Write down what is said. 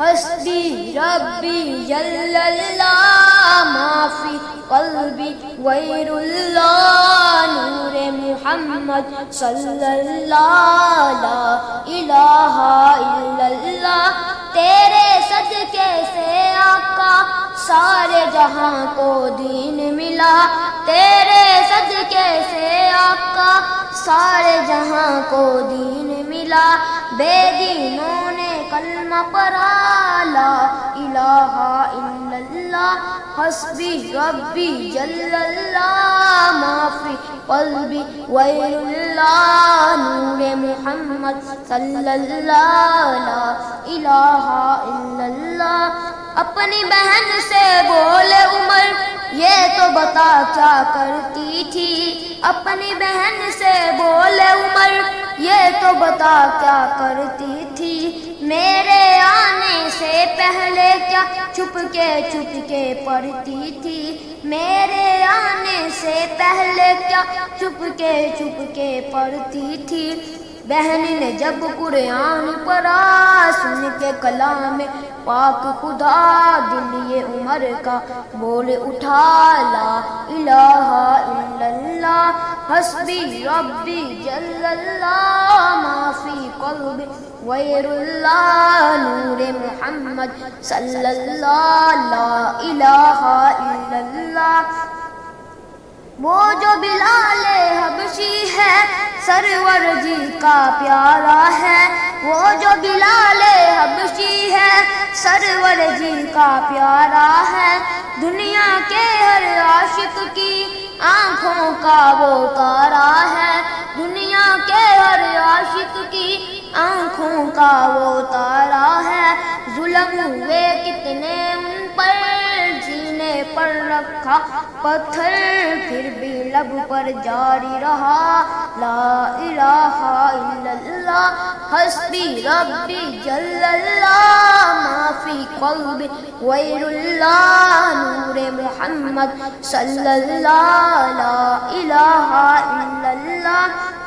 حسبی ربی جل اللہ ما فی قلبی غیر اللہ نور محمد صلی اللہ لا الہ الا اللہ تیرے صدقے سے آقا سارے جہاں کو دین ملا تیرے صدقے سے آقا سارے جہاں کو دین ملا بے دینوں نے کلمہ پڑھا لا الہ الا اللہ حسبی ربی جل اللہ ما فی قلبی غیر اللہ نور محمد صلی اللہ لا الہ الا اللہ اپنی بہن سے بولے عمر یہ تو بتا کیا کرتی تھی اپنی بہن سے بولے عمر یہ تو بتا کیا کرتی تھی میرے آنے سے پہلے کیا چھپ کے پڑھتی تھی میرے آنے سے پہلے کیا چھپ کے پڑھتی تھی بہن نے جب قرآن پڑھا سن کے کلام پاک خدا دل یہ عمر کا بول اٹھا لا الہ الا اللہ حسبی ربی جل اللہ ما فی قلبی غیر اللہ نور محمد صلی اللہ لا الہ الا اللہ وہ جو بلال حبشی ہے سرور جی کا پیارا ہے وہ جو بلال حبشی ہے سرور جی کا پیارا ہے دنیا کے ہر عاشق کی آنکھوں کا وہ تارا ہے دنیا کے ہر عاشق کی آنکھوں کا وہ تارا ہے ظلم ہوئے کتنے ان پر جینے پر رکھا پتھر پھر بھی لب پر جاری رہا لا الہ الا اللہ حسبی ربی جل اللہ ما فی قلبی غیر اللہ نور محمد صلی اللہ لا الہ الا اللہ